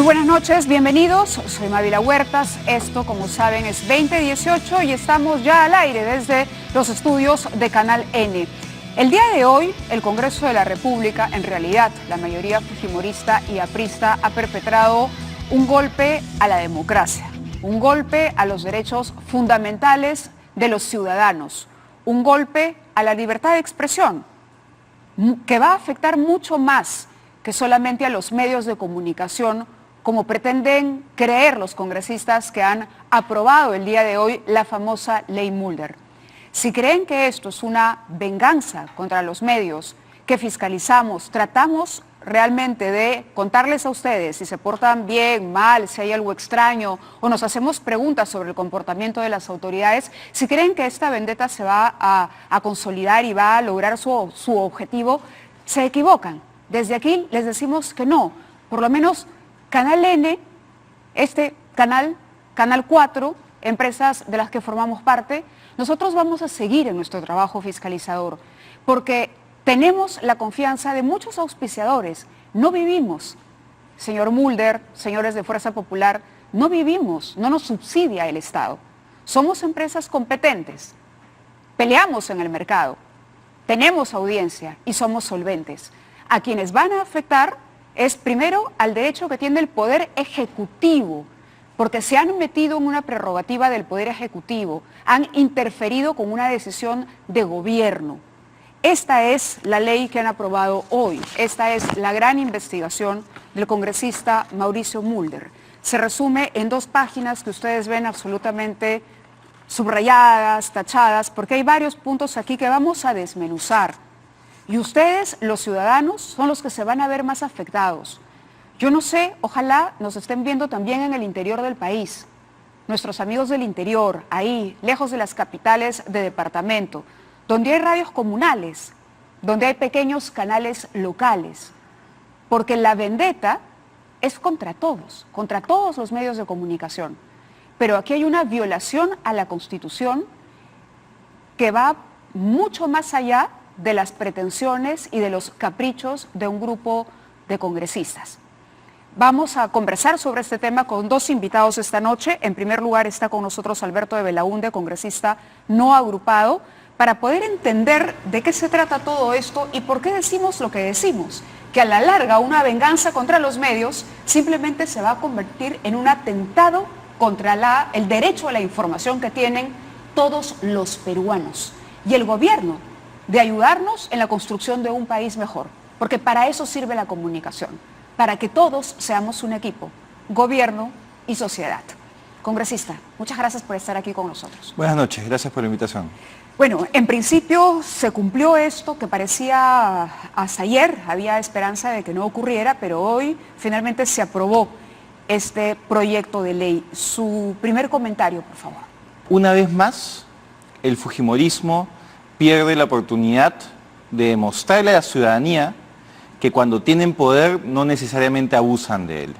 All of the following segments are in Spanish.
Muy buenas noches, bienvenidos. Soy Mávila Huertas. Esto, como saben, es 2018 y estamos ya al aire desde los estudios de Canal N. El día de hoy, el Congreso de la República, en realidad, la mayoría fujimorista y aprista, ha perpetrado un golpe a la democracia, un golpe a los derechos fundamentales de los ciudadanos, un golpe a la libertad de expresión, que va a afectar mucho más que solamente a los medios de comunicación, como pretenden creer los congresistas que han aprobado el día de hoy la famosa Ley Mulder. Si creen que esto es una venganza contra los medios que fiscalizamos, tratamos realmente de contarles a ustedes si se portan bien, mal, si hay algo extraño, o nos hacemos preguntas sobre el comportamiento de las autoridades, si creen que esta vendetta se va a consolidar y va a lograr su objetivo, se equivocan. Desde aquí les decimos que no, por lo menos Canal N, este canal, Canal 4, empresas de las que formamos parte, nosotros vamos a seguir en nuestro trabajo fiscalizador, porque tenemos la confianza de muchos auspiciadores. No vivimos, señor Mulder, señores de Fuerza Popular, no vivimos, no nos subsidia el Estado. Somos empresas competentes, peleamos en el mercado, tenemos audiencia y somos solventes. A quienes van a afectar es primero al derecho que tiene el Poder Ejecutivo, porque se han metido en una prerrogativa del Poder Ejecutivo, han interferido con una decisión de gobierno. Esta es la ley que han aprobado hoy, esta es la gran investigación del congresista Mauricio Mulder. Se resume en 2 páginas que ustedes ven absolutamente subrayadas, tachadas, porque hay varios puntos aquí que vamos a desmenuzar. Y ustedes, los ciudadanos, son los que se van a ver más afectados. Yo no sé, ojalá nos estén viendo también en el interior del país. Nuestros amigos del interior, ahí, lejos de las capitales de departamento, donde hay radios comunales, donde hay pequeños canales locales. Porque la vendetta es contra todos los medios de comunicación. Pero aquí hay una violación a la Constitución que va mucho más allá de las pretensiones y de los caprichos de un grupo de congresistas. Vamos a conversar sobre este tema con 2 invitados esta noche. En primer lugar está con nosotros Alberto de Belaúnde, congresista no agrupado, para poder entender de qué se trata todo esto y por qué decimos lo que decimos, que a la larga una venganza contra los medios simplemente se va a convertir en un atentado contra el derecho a la información que tienen todos los peruanos y el gobierno de ayudarnos en la construcción de un país mejor, porque para eso sirve la comunicación, para que todos seamos un equipo, gobierno y sociedad. Congresista, muchas gracias por estar aquí con nosotros. Buenas noches, gracias por la invitación. Bueno, en principio se cumplió esto que parecía hasta ayer, había esperanza de que no ocurriera, pero hoy finalmente se aprobó este proyecto de ley. Su primer comentario, por favor. Una vez más, el fujimorismo pierde la oportunidad de demostrarle a la ciudadanía que cuando tienen poder no necesariamente abusan de él.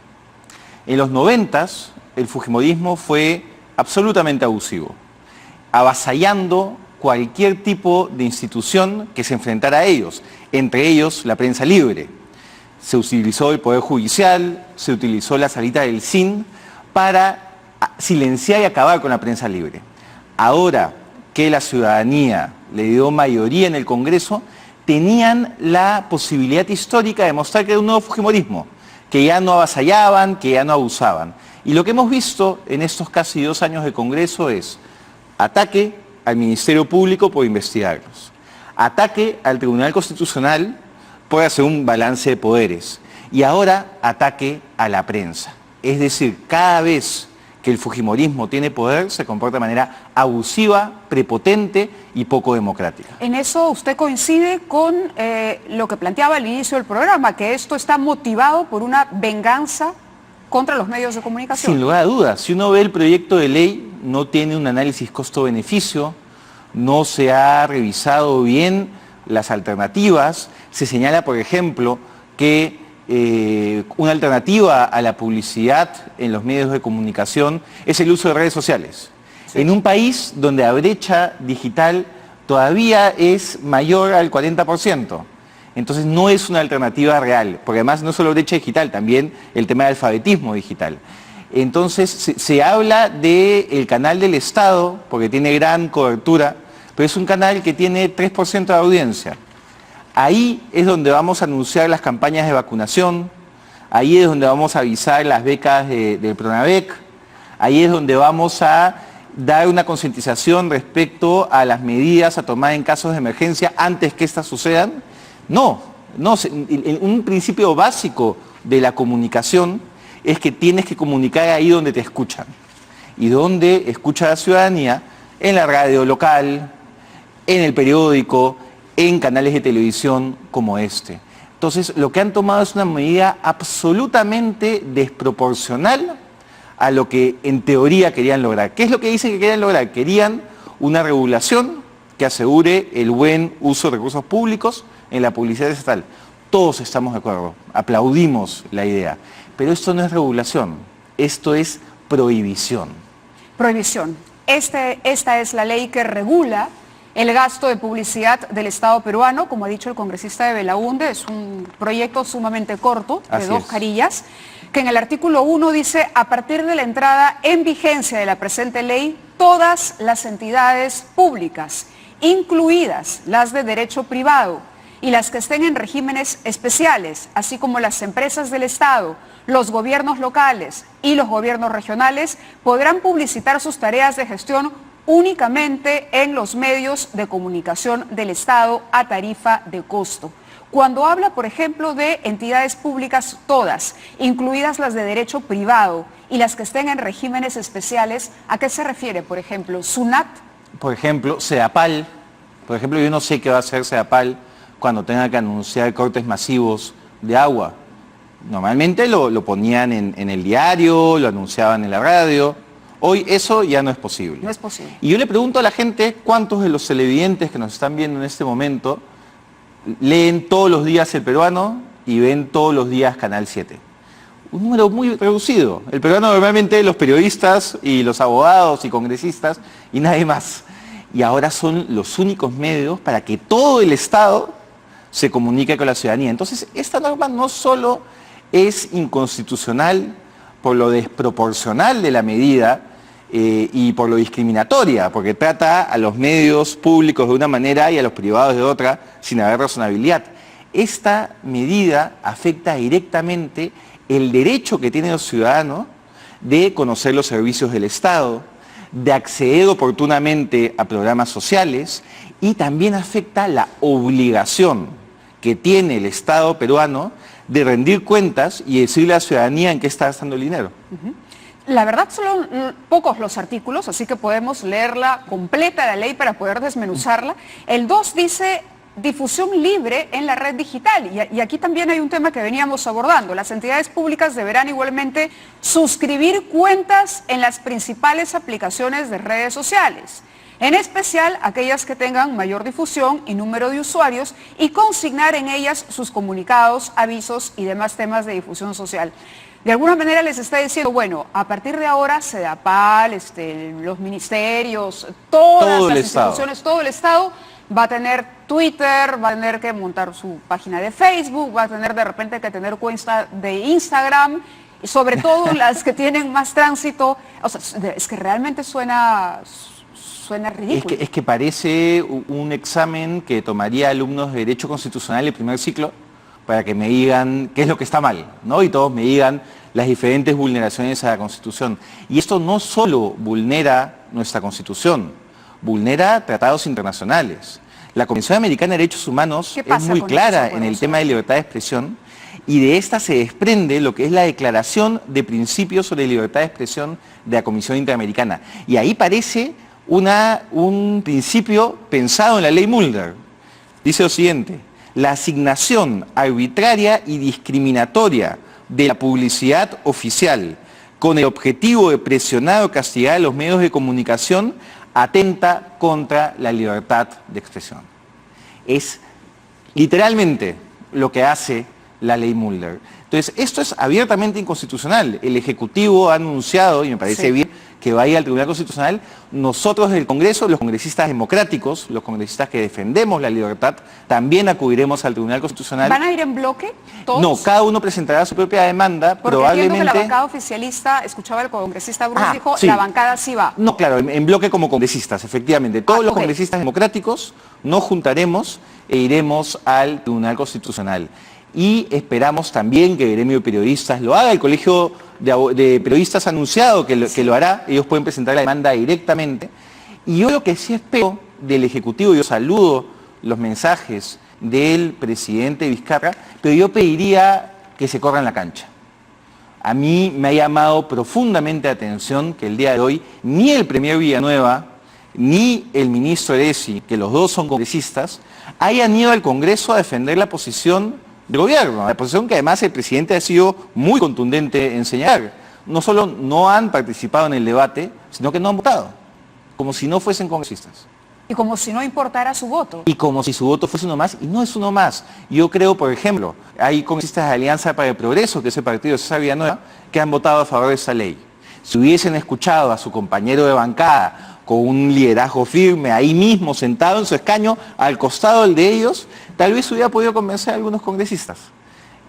En los 90s, el fujimorismo fue absolutamente abusivo, avasallando cualquier tipo de institución que se enfrentara a ellos, entre ellos la prensa libre. Se utilizó el Poder Judicial, se utilizó la salita del CIN para silenciar y acabar con la prensa libre. Ahora que la ciudadanía le dio mayoría en el Congreso, tenían la posibilidad histórica de mostrar que era un nuevo fujimorismo, que ya no avasallaban, que ya no abusaban. Y lo que hemos visto en estos casi 2 años de Congreso es ataque al Ministerio Público por investigarlos, ataque al Tribunal Constitucional por hacer un balance de poderes y ahora ataque a la prensa. Es decir, cada vez que el fujimorismo tiene poder, se comporta de manera abusiva, prepotente y poco democrática. En eso usted coincide con lo que planteaba al inicio del programa, que esto está motivado por una venganza contra los medios de comunicación. Sin lugar a dudas, si uno ve el proyecto de ley, no tiene un análisis costo-beneficio, no se ha revisado bien las alternativas, se señala, por ejemplo, que una alternativa a la publicidad en los medios de comunicación es el uso de redes sociales. Sí. En un país donde la brecha digital todavía es mayor al 40%, Entonces no es una alternativa real, porque además no solo brecha digital, también el tema del alfabetismo digital. Entonces se habla del canal del Estado, porque tiene gran cobertura, pero es un canal que tiene 3% de audiencia. Ahí es donde vamos a anunciar las campañas de vacunación, ahí es donde vamos a avisar las becas del Pronavec, ahí es donde vamos a dar una concientización respecto a las medidas a tomar en casos de emergencia antes que estas sucedan. No, un principio básico de la comunicación es que tienes que comunicar ahí donde te escuchan. Y donde escucha la ciudadanía, en la radio local, en el periódico, en canales de televisión como este. Entonces, lo que han tomado es una medida absolutamente desproporcional a lo que en teoría querían lograr. ¿Qué es lo que dicen que querían lograr? Querían una regulación que asegure el buen uso de recursos públicos en la publicidad estatal. Todos estamos de acuerdo, aplaudimos la idea, pero esto no es regulación, esto es prohibición. Prohibición. Esta es la ley que regula el gasto de publicidad del Estado peruano, como ha dicho el congresista de Belaúnde, es un proyecto sumamente corto, de 2 carillas, que en el artículo 1 dice: a partir de la entrada en vigencia de la presente ley, todas las entidades públicas, incluidas las de derecho privado y las que estén en regímenes especiales, así como las empresas del Estado, los gobiernos locales y los gobiernos regionales, podrán publicitar sus tareas de gestión únicamente en los medios de comunicación del Estado a tarifa de costo. Cuando habla, por ejemplo, de entidades públicas todas, incluidas las de derecho privado y las que estén en regímenes especiales, ¿a qué se refiere? Por ejemplo, SUNAT. Por ejemplo, CEDAPAL. Por ejemplo, yo no sé qué va a hacer CEDAPAL cuando tenga que anunciar cortes masivos de agua. Normalmente lo ponían en el diario, lo anunciaban en la radio. Hoy eso ya no es posible. No es posible. Y yo le pregunto a la gente cuántos de los televidentes que nos están viendo en este momento leen todos los días El Peruano y ven todos los días Canal 7. Un número muy reducido. El Peruano normalmente los periodistas y los abogados y congresistas y nadie más. Y ahora son los únicos medios para que todo el Estado se comunique con la ciudadanía. Entonces, esta norma no solo es inconstitucional por lo desproporcional de la medida, y por lo discriminatoria, porque trata a los medios públicos de una manera y a los privados de otra, sin haber razonabilidad. Esta medida afecta directamente el derecho que tienen los ciudadanos de conocer los servicios del Estado, de acceder oportunamente a programas sociales, y también afecta la obligación que tiene el Estado peruano de rendir cuentas y decirle a la ciudadanía en qué está gastando el dinero. La verdad son pocos los artículos, así que podemos leerla completa la ley para poder desmenuzarla. El 2 dice difusión libre en la red digital, y aquí también hay un tema que veníamos abordando. Las entidades públicas deberán igualmente suscribir cuentas en las principales aplicaciones de redes sociales, en especial aquellas que tengan mayor difusión y número de usuarios, y consignar en ellas sus comunicados, avisos y demás temas de difusión social. De alguna manera les está diciendo, bueno, a partir de ahora CEDAPAL, los ministerios, todas las instituciones, todo el Estado va a tener Twitter, va a tener que montar su página de Facebook, va a tener de repente que tener cuenta de Instagram, y sobre todo las que tienen más tránsito. O sea, es que realmente suena ridículo. Es que parece un examen que tomaría alumnos de Derecho Constitucional el primer ciclo, para que me digan qué es lo que está mal, ¿no? Y todos me digan las diferentes vulneraciones a la Constitución. Y esto no solo vulnera nuestra Constitución, vulnera tratados internacionales. La Convención Americana de Derechos Humanos es muy clara en el tema de libertad de expresión, y de esta se desprende lo que es la Declaración de Principios sobre Libertad de Expresión de la Comisión Interamericana. Y ahí parece un principio pensado en la ley Mulder. Dice lo siguiente: la asignación arbitraria y discriminatoria de la publicidad oficial con el objetivo de presionar o castigar a los medios de comunicación atenta contra la libertad de expresión. Es literalmente lo que hace la ley Mulder. Entonces, esto es abiertamente inconstitucional. El Ejecutivo ha anunciado, y me parece bien, que vaya al Tribunal Constitucional, nosotros del Congreso, los congresistas democráticos, los congresistas que defendemos la libertad, también acudiremos al Tribunal Constitucional. ¿Van a ir en bloque todos? No, cada uno presentará su propia demanda, porque probablemente... entiendo que la bancada oficialista, escuchaba el congresista Bruce, dijo, sí. La bancada sí va. No, claro, en bloque como congresistas, efectivamente. Todos los congresistas democráticos nos juntaremos e iremos al Tribunal Constitucional. Y esperamos también que el gremio de periodistas lo haga. El Colegio de Periodistas ha anunciado que lo hará. Ellos pueden presentar la demanda directamente. Y yo lo que sí espero del Ejecutivo, yo saludo los mensajes del presidente Vizcarra, pero yo pediría que se corran la cancha. A mí me ha llamado profundamente la atención que el día de hoy ni el premier Villanueva ni el ministro Eresi, que los dos son congresistas, hayan ido al Congreso a defender la posición del gobierno, la posición que además el presidente ha sido muy contundente en señalar. No solo no han participado en el debate, sino que no han votado, como si no fuesen congresistas. Y como si no importara su voto. Y como si su voto fuese uno más, y no es uno más. Yo creo, por ejemplo, hay congresistas de Alianza para el Progreso, que es el partido de César Villanueva, que han votado a favor de esa ley. Si hubiesen escuchado a su compañero de bancada con un liderazgo firme, ahí mismo, sentado en su escaño, al costado del de ellos, tal vez hubiera podido convencer a algunos congresistas.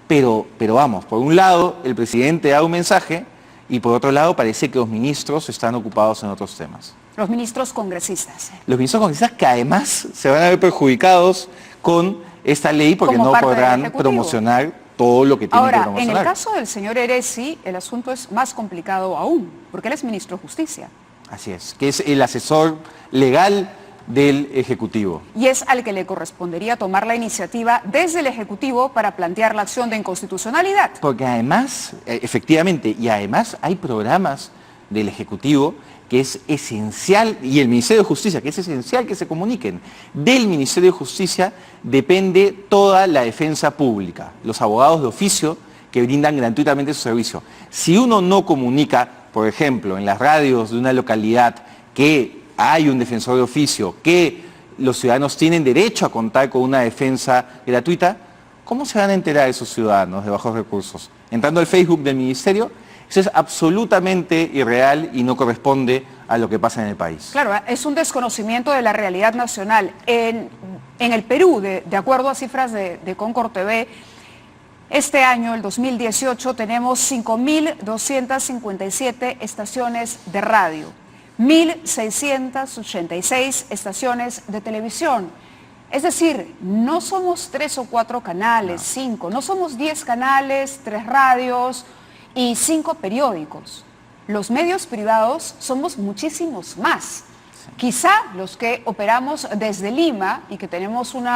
Pero vamos, por un lado, el presidente da un mensaje, y por otro lado, parece que los ministros están ocupados en otros temas. Los ministros congresistas. Los ministros congresistas que además se van a ver perjudicados con esta ley porque no podrán promocionar todo lo que tienen que promocionar. Ahora, en el caso del señor Eresi, el asunto es más complicado aún, porque él es ministro de Justicia. Así es, que es el asesor legal del Ejecutivo. Y es al que le correspondería tomar la iniciativa desde el Ejecutivo para plantear la acción de inconstitucionalidad. Porque además, efectivamente, y además hay programas del Ejecutivo que es esencial, y el Ministerio de Justicia, que es esencial que se comuniquen. Del Ministerio de Justicia depende toda la defensa pública, los abogados de oficio que brindan gratuitamente su servicio. Si uno no comunica, por ejemplo, en las radios de una localidad que hay un defensor de oficio, que los ciudadanos tienen derecho a contar con una defensa gratuita, ¿cómo se van a enterar esos ciudadanos de bajos recursos? Entrando al Facebook del Ministerio. Eso es absolutamente irreal y no corresponde a lo que pasa en el país. Claro, es un desconocimiento de la realidad nacional. En el Perú, de acuerdo a cifras de Concord TV, este año, el 2018, tenemos 5.257 estaciones de radio, 1.686 estaciones de televisión. Es decir, no somos 3 o 4 canales, 5, no somos 10 canales, 3 radios y 5 periódicos. Los medios privados somos muchísimos más. Quizá los que operamos desde Lima y que tenemos un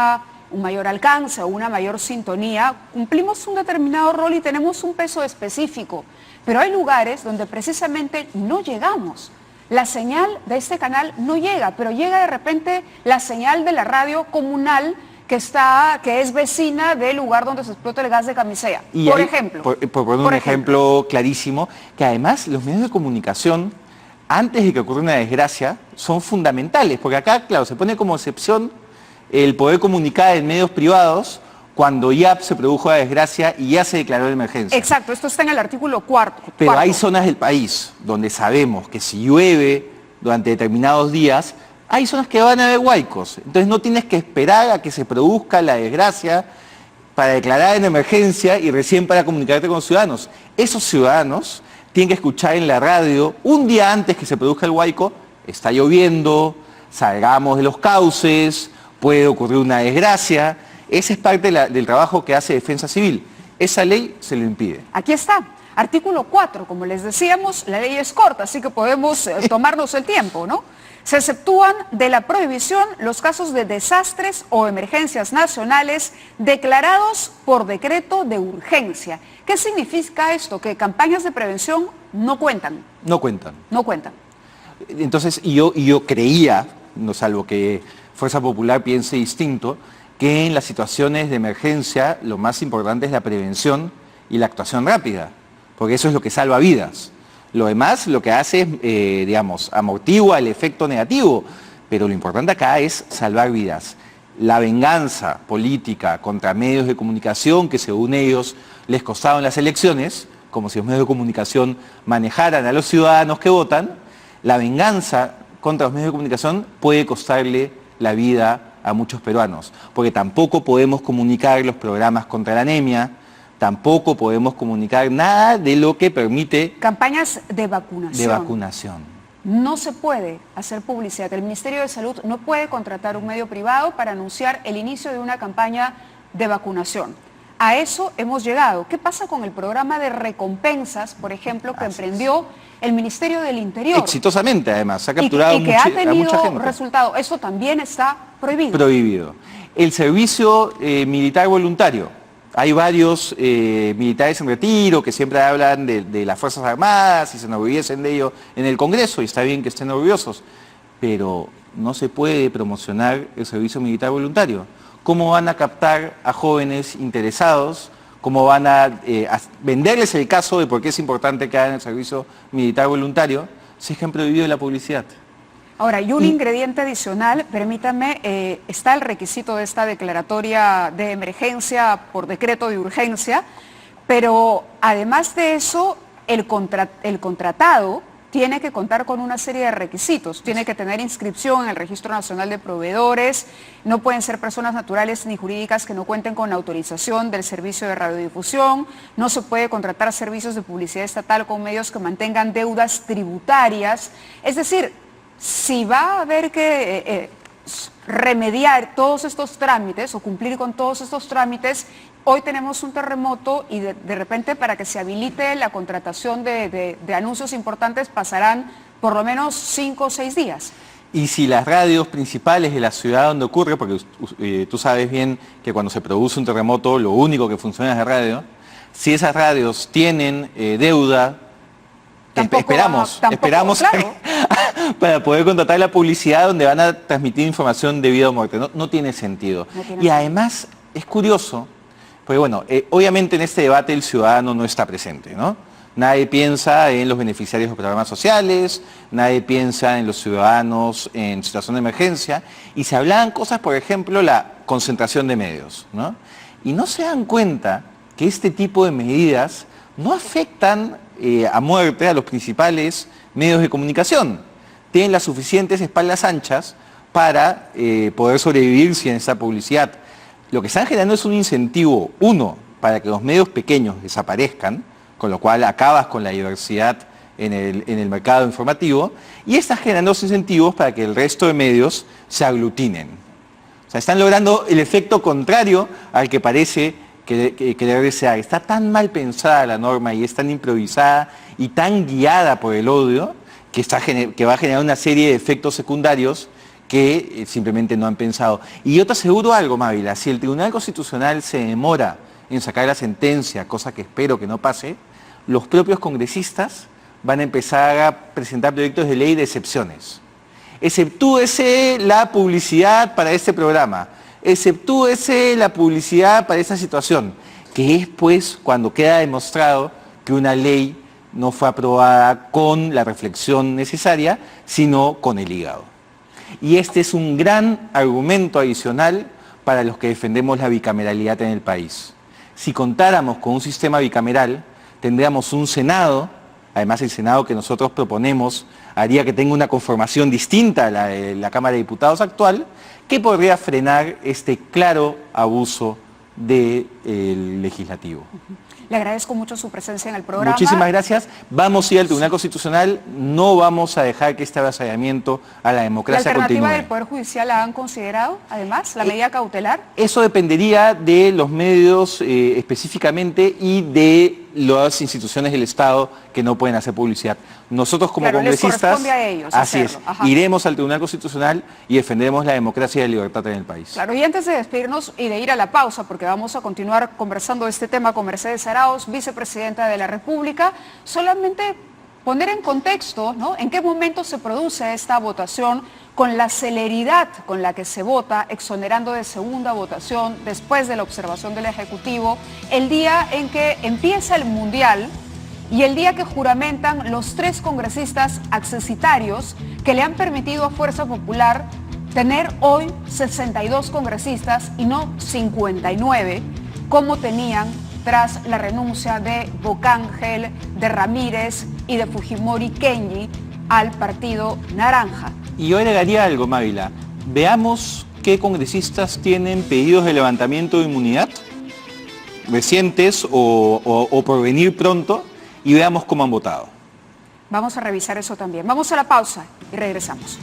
mayor alcance o una mayor sintonía, cumplimos un determinado rol y tenemos un peso específico. Pero hay lugares donde precisamente no llegamos. La señal de este canal no llega, pero llega de repente la señal de la radio comunal que es vecina del lugar donde se explota el gas de Camisea, por ejemplo. Por poner un ejemplo clarísimo, que además los medios de comunicación, antes de que ocurra una desgracia, son fundamentales, porque acá, claro, se pone como excepción el poder comunicar en medios privados cuando ya se produjo la desgracia y ya se declaró la emergencia. Exacto, esto está en el artículo 4. Pero hay zonas del país donde sabemos que si llueve durante determinados días, hay zonas que van a haber huaicos. Entonces no tienes que esperar a que se produzca la desgracia para declarar en emergencia y recién para comunicarte con los ciudadanos. Esos ciudadanos tienen que escuchar en la radio un día antes que se produzca el huaico: está lloviendo, salgamos de los cauces, puede ocurrir una desgracia. Ese es parte del trabajo que hace Defensa Civil. Esa ley se lo impide. Aquí está, artículo 4, como les decíamos, la ley es corta, así que podemos tomarnos el tiempo, ¿no? Se exceptúan de la prohibición los casos de desastres o emergencias nacionales declarados por decreto de urgencia. ¿Qué significa esto? Que campañas de prevención no cuentan. No cuentan. No cuentan. Entonces, yo creía, no salvo que Fuerza Popular piense distinto, que en las situaciones de emergencia lo más importante es la prevención y la actuación rápida, porque eso es lo que salva vidas. Lo demás lo que hace es, digamos, amortigua el efecto negativo, pero lo importante acá es salvar vidas. La venganza política contra medios de comunicación que según ellos les costaron las elecciones, como si los medios de comunicación manejaran a los ciudadanos que votan, La venganza contra los medios de comunicación puede costarle la vida a muchos peruanos, porque tampoco podemos comunicar los programas contra la anemia, tampoco podemos comunicar nada de lo que permite campañas de vacunación. De vacunación. No se puede hacer publicidad. El Ministerio de Salud no puede contratar un medio privado para anunciar el inicio de una campaña de vacunación. A eso hemos llegado. ¿Qué pasa con el programa de recompensas, por ejemplo, que emprendió el Ministerio del Interior? Exitosamente, además. Ha capturado y que ha a mucha tenido gente. resultado. Eso también está prohibido. Prohibido. El servicio militar voluntario. Hay varios militares en retiro que siempre hablan de las Fuerzas Armadas y se enorgullecen de ello en el Congreso, y está bien que estén orgullosos, pero no se puede promocionar el servicio militar voluntario. ¿Cómo van a captar a jóvenes interesados? ¿Cómo van a venderles el caso de por qué es importante que hagan el servicio militar voluntario si es que han prohibido la publicidad? Ahora, y un ingrediente adicional, permítanme, está el requisito de esta declaratoria de emergencia por decreto de urgencia, pero además de eso, el contratado tiene que contar con una serie de requisitos. Tiene que tener inscripción en el Registro Nacional de Proveedores, no pueden ser personas naturales ni jurídicas que no cuenten con la autorización del servicio de radiodifusión, no se puede contratar servicios de publicidad estatal con medios que mantengan deudas tributarias. Es decir, si va a haber que remediar todos estos trámites o cumplir con todos estos trámites, hoy tenemos un terremoto y de repente para que se habilite la contratación de anuncios importantes pasarán por lo menos 5 o 6 días. Y si las radios principales de la ciudad donde ocurre, porque tú sabes bien que cuando se produce un terremoto lo único que funciona es la radio, si esas radios tienen deuda, esperamos claro, para poder contratar la publicidad donde van a transmitir información de vida o muerte. No tiene sentido. Y además es curioso, porque bueno, obviamente en este debate el ciudadano no está presente, ¿no? Nadie piensa en los beneficiarios de los programas sociales, nadie piensa en los ciudadanos en situación de emergencia, y se hablaban cosas, por ejemplo, la concentración de medios, ¿no? Y no se dan cuenta que este tipo de medidas no afectan a muerte a los principales medios de comunicación. Tienen las suficientes espaldas anchas para poder sobrevivir sin esa publicidad. Lo que están generando es un incentivo, uno, para que los medios pequeños desaparezcan, con lo cual acabas con la diversidad en el mercado informativo, y estás generando los incentivos para que el resto de medios se aglutinen. O sea, están logrando el efecto contrario al que parece querer desear. Está tan mal pensada la norma y es tan improvisada y tan guiada por el odio que va a generar una serie de efectos secundarios que simplemente no han pensado. Y yo te aseguro algo, Mávila, si el Tribunal Constitucional se demora en sacar la sentencia, cosa que espero que no pase, los propios congresistas van a empezar a presentar proyectos de ley de excepciones. Exceptúese la publicidad para este programa, exceptúese la publicidad para esta situación, que es pues cuando queda demostrado que una ley no fue aprobada con la reflexión necesaria, sino con el hígado. Y este es un gran argumento adicional para los que defendemos la bicameralidad en el país. Si contáramos con un sistema bicameral, tendríamos un Senado, además el Senado que nosotros proponemos haría que tenga una conformación distinta a la de la Cámara de Diputados actual, que podría frenar este claro abuso del legislativo. Le agradezco mucho su presencia en el programa. Muchísimas gracias. Vamos a ir al Tribunal Constitucional, no vamos a dejar que este avasallamiento a la democracia continúe. ¿La alternativa del Poder Judicial la han considerado, además, la medida cautelar? Eso dependería de los medios específicamente y de las instituciones del Estado que no pueden hacer publicidad. Nosotros como congresistas, les corresponde a ellos así hacerlo. es, iremos al Tribunal Constitucional y defenderemos la democracia y la libertad en el país. Claro, y antes de despedirnos y de ir a la pausa, porque vamos a continuar conversando de este tema con Mercedes Arauz, vicepresidenta de la República, solamente poner en contexto, ¿no?, en qué momento se produce esta votación con la celeridad con la que se vota, exonerando de segunda votación después de la observación del Ejecutivo, el día en que empieza el Mundial y el día que juramentan los 3 congresistas accesitarios que le han permitido a Fuerza Popular tener hoy 62 congresistas y no 59, como tenían tras la renuncia de Bocángel, de Ramírez y de Fujimori Kenji, al Partido Naranja. Y yo agregaría algo, Mávila. Veamos qué congresistas tienen pedidos de levantamiento de inmunidad recientes o por venir pronto y veamos cómo han votado. Vamos a revisar eso también. Vamos a la pausa y regresamos.